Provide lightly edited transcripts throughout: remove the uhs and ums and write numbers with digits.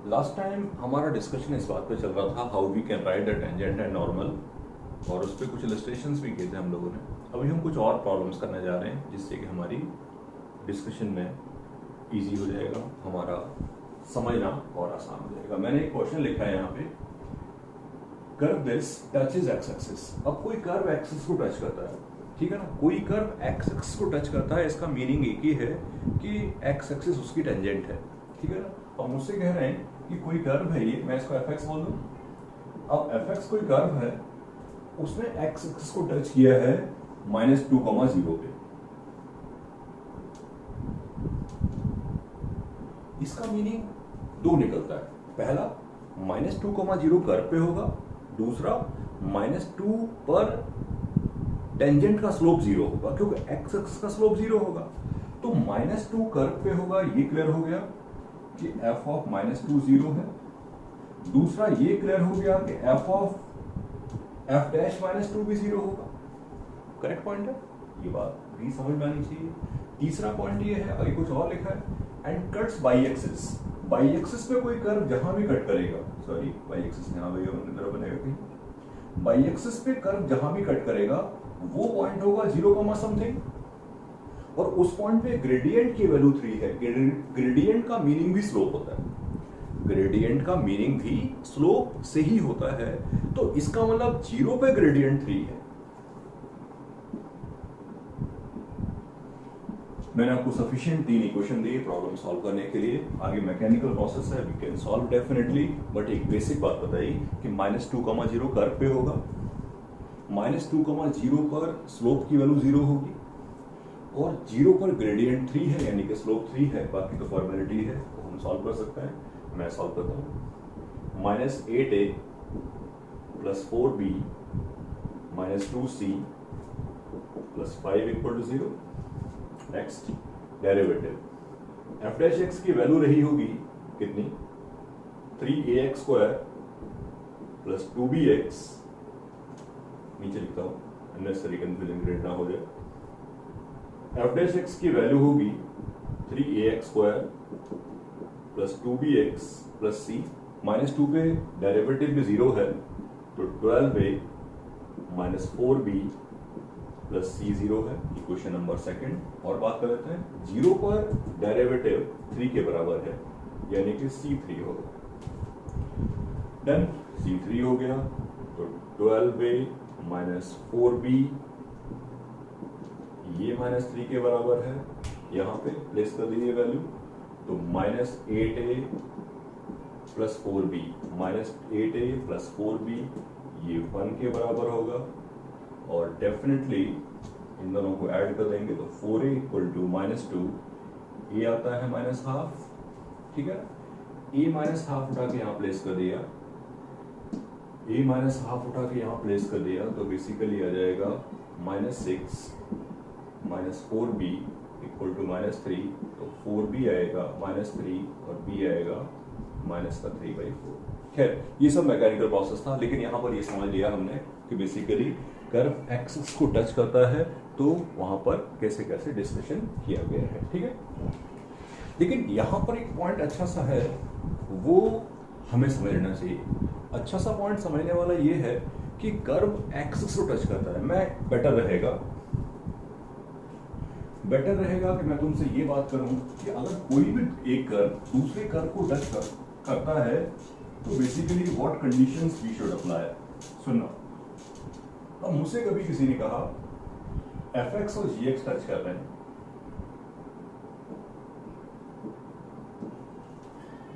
Last time हमारा discussion इस बात पे चल रहा था how we can write the tangent and normal, और उस पर कुछ इलस्ट्रेशंस भी किए थे हम लोगों ने। अभी हम कुछ और प्रॉब्लम्स करने जा रहे हैं जिससे कि हमारी डिस्कशन में इजी हो जाएगा, हमारा समझना और आसान हो जाएगा। मैंने एक क्वेश्चन लिखा है यहाँ पे, curve this touches x axis. अब कोई कर्व एक्सिस को टच करता है, ठीक है ना, कोई कर्व एक्स एक्सिस को टच करता है, इसका मीनिंग एक ही है कि एक्स एक्सिस उसकी टेंजेंट है, ठीक है ना। अब मुझसे कह रहे हैं कि कोई कर्व है ये, मैं इसको एफ एक्स बोल दूं। अब एफ एक्स कोई कर्व है, उसने एक्स एक्सिस को टच किया है -2,0 पे। इसका मीनिंग दो निकलता है, पहला -2,0 कर्व पे होगा, दूसरा -2 पर टेंजेंट का स्लोप 0 होगा, क्योंकि एक्स एक्सिस का स्लोप 0 होगा। तो -2 कर्व पे होगा, ये क्लियर हो गया कि f ऑफ -2 0 है। दूसरा ये क्लियर हो गया कि f ऑफ f डैश -2 भी 0 होगा। करेक्ट पॉइंट है, ये बात भी समझ में आनी चाहिए। तीसरा पॉइंट ये है, आगे कुछ और लिखा है, and cuts by axis. By axis पे कोई कर्व जहां भी कट करेगा, सॉरी बाई एक्सिस यहां तरफ बनेगा कहीं, बाई एक्सिस पे कर्व जहां भी कट करेगा वो पॉइंट होगा 0, समथिंग, और उस पॉइंट पे ग्रेडियंट की वैल्यू 3 है। ग्रेडियंट का मीनिंग भी स्लोप होता है, ग्रेडियंट का मीनिंग भी स्लोप से ही होता है। तो इसका मतलब 0 पे ग्रेडियंट 3 है। मैंने आपको सफिशिएंट 3 इक्वेशन दी प्रॉब्लम सॉल्व करने के लिए। आगे मैकेनिकल प्रोसेस है, we can solve definitely, but एक बेसिक बात बताई कि -2,0 कर्व पे होगा, -2,0 पर स्लोप की वैल्यू 0 होगी, और 0 पर ग्रेडियंट 3 है, यानी कि स्लोप 3 है। बाकी तो फॉर्मेलिटी है, तो हम सॉल्व कर सकते हैं। मैं सॉल्व करता हूँ। -8a + 4b - 2c + 5 = 0। Next derivative, f dash x की वैल्यू रही होगी कितनी, 3ax² + 2bx, नीचे लिखता हूं अननेसेसरी कंफ्यूजन क्रिएट ना हो जाए। f डैश x की वैल्यू होगी 3ax² + 2bx + c, -2 पे डेरिवेटिव भी 0 है, तो 12a - 4b + c 0 है। इक्वेशन नंबर सेकंड और बात कर लेते हैं। 0 पर डेरिवेटिव 3 के बराबर है, यानी कि c3 होगा। डन, c3 हो गया, तो 12a - 4b, ये -3 के बराबर है, यहां पे प्लेस कर दीजिए वैल्यू, तो -8a + 4b, -8a + 4b, ये 1 के बराबर होगा, और डेफिनेटली इन दोनों को ऐड कर देंगे तो 4a = -2, ये आता है -12, ठीक है। a -12 उठा के यहाँ प्लेस कर दिया, a -12 उठा के यहाँ प्लेस कर दिया, तो बेसिकली आ जाएगा -6 - 4b = -3, तो 4b आएगा -3 और b आएगा -3/4। खैर, ये सब मैकेनिकल प्रोसेस था, लेकिन यहाँ पर ये समझ लिया हमने कि बेसिकली कर्व एक्सिस को टच करता है, तो वहां पर कैसे कैसे डिस्कशन किया गया है, ठीक है। लेकिन यहां पर एक पॉइंट अच्छा सा है, वो हमें समझना चाहिए। अच्छा सा पॉइंट समझने वाला ये है कि कर्व एक्सिस को टच करता है। मैं बेटर रहेगा कि मैं तुमसे ये बात करूं कि अगर कोई भी एक कर्व दूसरे कर्व को टच करता है, तो basically what conditions we should apply. सुनना, अब मुझसे कभी किसी ने कहा fx और gx टच कर रहे हैं,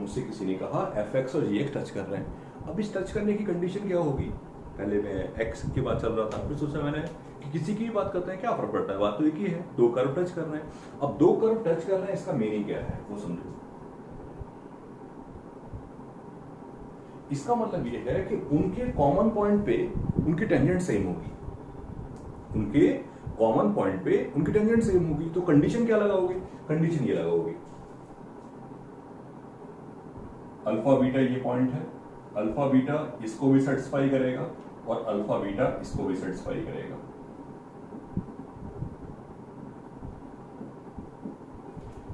मुझसे किसी ने कहा fx और gx टच कर रहे हैं। अब इस टच करने की कंडीशन क्या होगी? पहले मैं x की बात चल रहा था, फिर सोचा मैंने कि किसी की भी बात करते हैं, क्या फर्क पड़ता है, बात तो एक ही है, दो कर्व टच कर रहे हैं। अब दो कर्व टच कर रहे हैं, इसका मीनिंग क्या है वो समझो। इसका मतलब ये है कि उनके कॉमन पॉइंट पे उनकी टेंजेंट सेम होगी, उनके कॉमन पॉइंट पे उनकी टेंजेंट सेम होगी। तो कंडीशन क्या लगाओगे? कंडीशन ये लगाओगे, अल्फा बीटा ये पॉइंट है, अल्फा बीटा इसको भी सेटिस्फाई करेगा और अल्फा बीटा इसको भी सेटिस्फाई करेगा।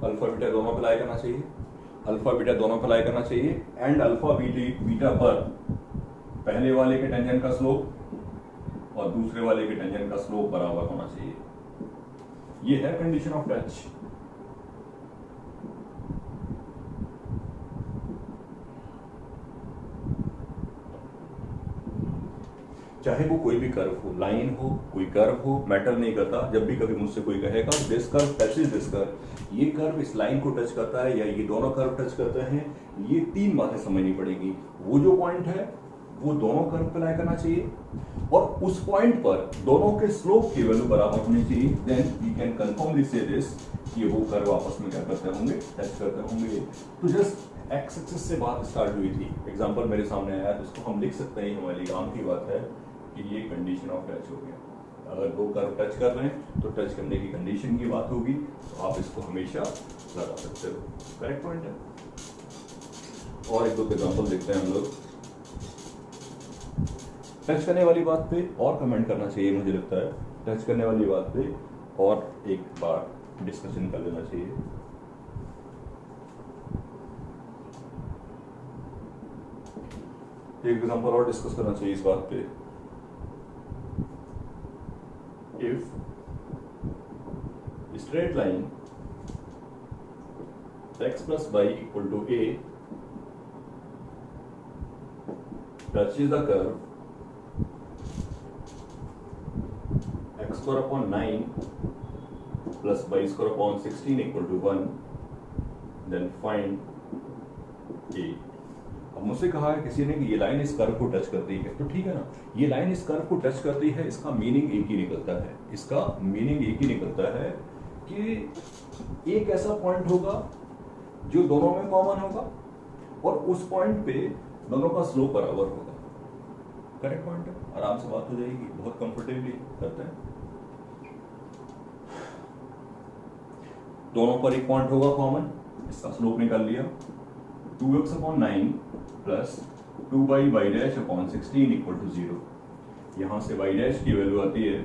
अल्फा बीटा दोनों पे लाई करना चाहिए। अल्फा बीटा दोनों अप्लाई करना चाहिए एंड अल्फा बीटा पर पहले वाले के टेंजेंट का स्लोप और दूसरे वाले के टेंजेंट का स्लोप बराबर होना चाहिए। ये है कंडीशन ऑफ टच। चाहे वो कोई भी कर्व हो, लाइन हो, कोई कर्व हो, मैटर नहीं करता। जब भी कभी मुझसे कोई कहेगा this curve touches this curve, ये कर्व इस लाइन को टच करता है या ये दोनों कर्व टच करते हैं, ये तीन बातें समझनी पड़ेगी। वो जो पॉइंट है वो दोनों कर्व पे लाई करना चाहिए और उस पॉइंट पर दोनों के स्लोप की वैल्यू बराबर होनी चाहिए। देन वी कैन कंफर्मली से दिस कि वो कर्व आपस में क्या करते होंगे, टच करते होंगे। तो जस्ट एक्स एक्सिस से बात स्टार्ट हुई थी, एग्जांपल मेरे सामने आया तो इसको हम लिख सकते हैं, हमारे लिए काम की बात है कि ये कंडीशन ऑफ टच हो गया। अगर दो कर्व टच कर रहे हैं तो टच करने की कंडीशन की बात होगी, तो आप इसको हमेशा लगा सकते हो। करेक्ट पॉइंट है। और एक दो एग्जांपल देखते हैं हम लोग। टच करने वाली बात पे और कमेंट करना चाहिए, मुझे लगता है टच करने वाली बात पे और एक बार डिस्कशन कर लेना चाहिए। एक एग्जांपल और डिस्कस करना चाहिए इस बात पे। If straight line x plus y equal to a touches the curve x square upon 9 plus y square upon 16 equal to 1, then find a। अब मुझसे कहा है किसी ने कि ये लाइन इस कर्व को टच करती है, तो ठीक है ना, ये लाइन इस कर्व को टच करती है, इसका मीनिंग एक ही निकलता है, इसका मीनिंग एक ही निकलता है कि एक ऐसा पॉइंट होगा जो दोनों में कॉमन होगा और उस पॉइंट पे दोनों का स्लोप बराबर होगा। करेक्ट पॉइंट है, आराम से बात हो जाएगी, बहुत कंफर्टेबली करते हैं। दोनों पर एक पॉइंट होगा कॉमन, इसका स्लोप निकाल लिया, 2x upon 9 plus 2y dash upon 16 equal to 0। यहां से y डैश की वैल्यू आती है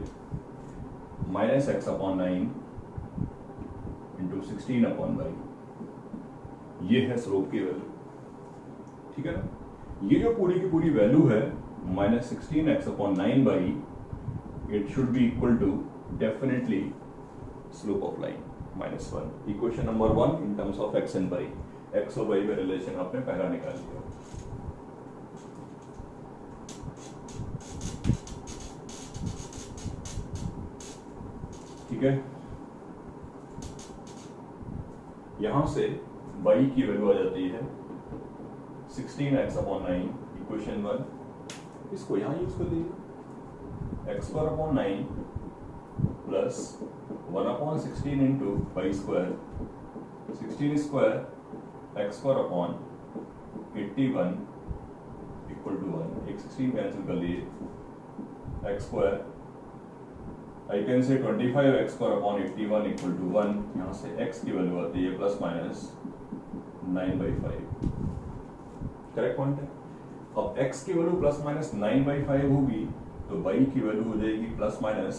minus x upon 9 into 16 upon y। ये है स्लोप की वैल्यू, ठीक है ना। ये जो पूरी की पूरी वैल्यू है minus 16x upon 9y, it should be equal to definitely slope of line -1। Equation number 1 in terms of x and y। X और वाई में रिलेशन आपने पहला निकाल लिया। ठीक है, यहां से y की वैल्यू आ जाती है 16x अपॉन 9, इक्वेशन 1। इसको यहां यूज कर लीजिए, x square upon 9 plus 1 upon 16 into y square, 16 square x square upon 81 equal to 1। एक 16 कैंसिल कर लिए, x square I can say 25 x square upon 81 equal to 1। यहाँ से एक्स की वैल्यू आती है प्लस माइनस 9/5। करेक्ट पॉइंट है। अब एक्स की वैल्यू प्लस माइनस 9/5 होगी तो वाई की वैल्यू हो जाएगी plus minus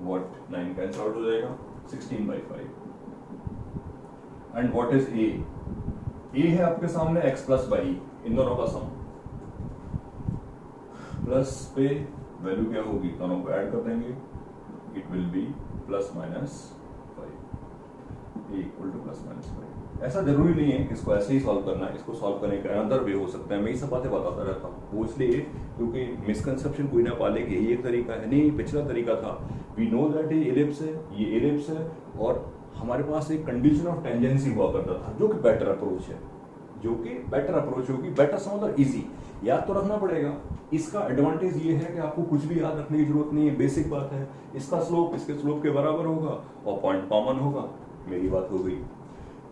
what, 9 cancel out हो जाएगा, 16/5। And what is A? A है आपके सामने x प्लस वाई, इन दोनों का सम, प्लस पे वैल्यू क्या होगी, दोनों को ऐड कर देंगे, it will be plus minus 5, A equal two plus minus 5। ऐसा जरूरी नहीं है इसको ऐसे ही सॉल्व करना है, इसको सॉल्व करने का अनदर वे हो सकता है। मैं ये सब बातें बताता रहता हूँ, वो इसलिए क्योंकि मिसकंसेप्शन कोई ना पाले कि यही एक तरीका है, नहीं पिछला तरीका था। वी नो दैट ये एलिप्स है, ये एलिप्स है, और हमारे पास एक कंडीशन ऑफ टेंजेंसी हुआ करता था जो कि बेटर अप्रोच है, जो कि बेटर अप्रोच होगी। बेटर समझ मतलब इजी, याद तो रखना पड़ेगा। इसका एडवांटेज ये है कि आपको कुछ भी याद रखने की जरूरत नहीं है, बेसिक बात है। इसका स्लोप इसके स्लोप के बराबर होगा और पॉइंट कॉमन होगा, मेरी बात हो गई।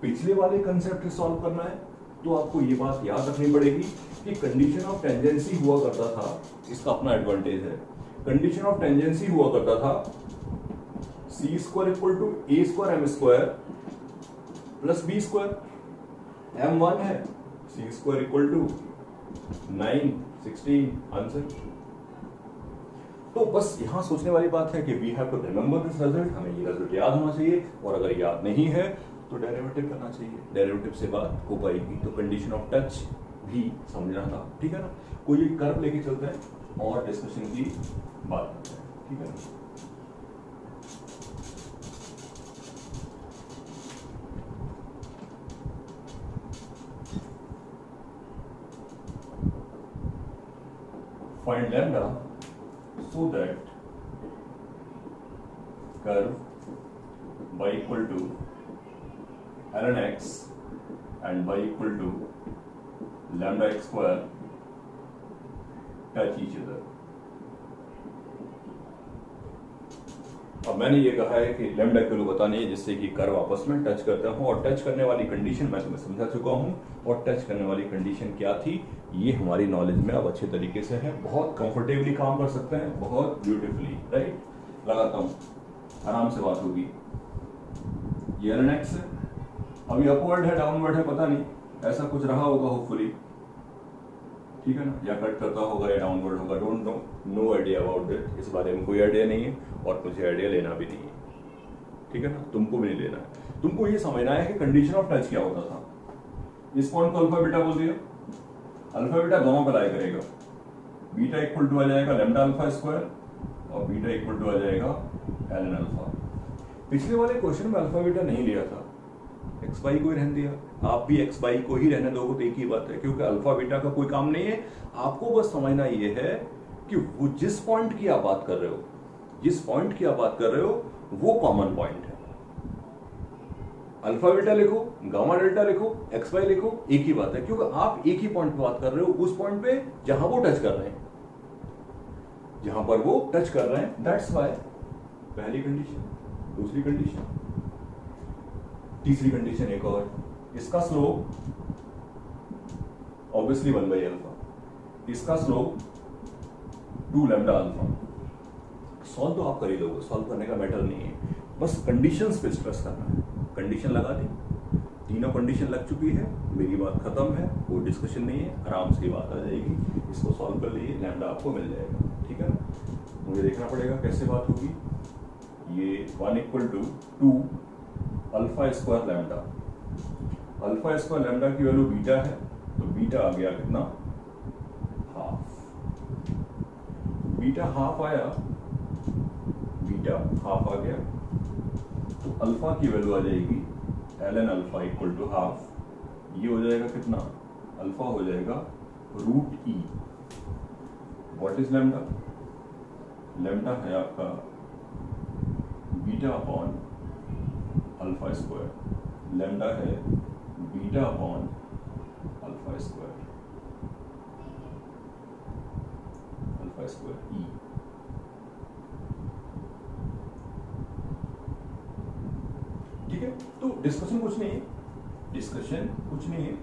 पिछले वाले कंसेप्ट सॉल्व करना है तो आपको ये बात याद रखनी पड़ेगी कि कंडीशन ऑफ टेंजेंसी हुआ करता था, इसका अपना एडवांटेज है। कंडीशन ऑफ टेंजेंसी हुआ करता था C square equal to A square M square plus B square. m1 है, C square equal to 9 16 answer. तो बस यहां सोचने वाली बात है कि we have to remember this result, हमें ये रिजल्ट याद होना चाहिए। और अगर याद नहीं है तो डेरिवेटिव करना चाहिए, डेरिवेटिव से बात हो पाएगी। तो कंडीशन ऑफ टच भी समझना था, ठीक है ना। कोई एक कर्व लेके चलते हैं और डिस्कशन की बात करते हैं, ठीक है ना। Find lambda so that curve y equal to ln x and y equal to lambda x square touch each other। अब मैंने ये कहा है कि लैम्डा की वैल्यू बतानी है जिससे कि कर्व आपस में टच करता हूं, और टच करने वाली कंडीशन मैं तुम्हें समझा चुका हूं, और टच करने वाली कंडीशन क्या थी ये हमारी नॉलेज में अब अच्छे तरीके से है। बहुत कंफर्टेबली काम कर सकते हैं, बहुत ब्यूटीफुली, राइट। लगाता हूं, आराम से बात होगी। ये ln x है, अभी अपवर्ड है डाउनवर्ड है पता नहीं, ऐसा कुछ रहा होगा होपफुली, ठीक है ना, या कट करता होगा या डाउनवर्ड होगा, don't know, no idea about it. इस बारे में कोई आइडिया नहीं है और मुझे आइडिया लेना भी नहीं है, ठीक है ना, तुमको भी नहीं लेना है। तुमको ये समझना है कि कंडीशन ऑफ टच क्या होता था। इस पॉइंट को अल्फा बीटा बोल दिया, अल्फा बीटा दोनों पर लाई करेगा, बीटा इक्वल टू आ जाएगा लैम्डा अल्फा स्क्वायर और बीटा इक्वल टू आ जाएगा ln अल्फा। पिछले वाले क्वेश्चन में अल्फा बीटा नहीं लिया था, एक्स बाई को ही रहने दिया, आप भी एक्स बाई को ही रहने दोगे तो एक ही बात है, क्योंकि अल्फा बीटा का कोई काम नहीं है। आपको बस समझना ये है कि वो जिस पॉइंट की आप बात कर रहे हो, जिस पॉइंट की आप बात कर रहे हो वो कॉमन पॉइंट है। अल्फा बीटा लिखो, गामा डेल्टा लिखो, एक्स वाई लिखो, एक ही बात है, क्योंकि आप एक ही पॉइंट पे बात कर रहे हो, उस पॉइंट पे जहां वो टच कर रहे हैं, जहां पर वो टच कर रहे हैं। दैट्स वाई पहली कंडीशन, दूसरी कंडीशन, तीसरी कंडीशन एक और, इसका स्लोप ऑब्वियसली 1 बाई अल्फा, इसका स्लोप 2 लैम्डा अल्फा। सॉल्व तो आप कर ही लोगे, सॉल्व करने का मैटर नहीं है, बस कंडीशंस पे स्ट्रेस करना है। कंडीशन लगा दी, तीनों कंडीशन लग चुकी है, मेरी बात खत्म है, कोई डिस्कशन नहीं है, आराम से बात आ जाएगी। इसको सॉल्व कर लीजिए, लैम्डा आपको मिल जाएगा, ठीक है ना। मुझे देखना पड़ेगा कैसे बात होगी। ये 1 equal to 2 alpha square lambda, alpha square lambda की वैल्यू बीटा है, तो बीटा आ गया कितना, हाफ। बीटा हाफ आया, बीटा हाफ आ गया, तो अल्फा की वैल्यू आ जाएगी ln alpha equal to half. ये हो जाएगा कितना, अल्फा हो जाएगा root E. What is lambda, lambda है आपका beta upon alpha square, lambda है beta upon alpha square, alpha square E. ठीक है, तो डिस्कशन कुछ नहीं है, डिस्कशन कुछ नहीं है,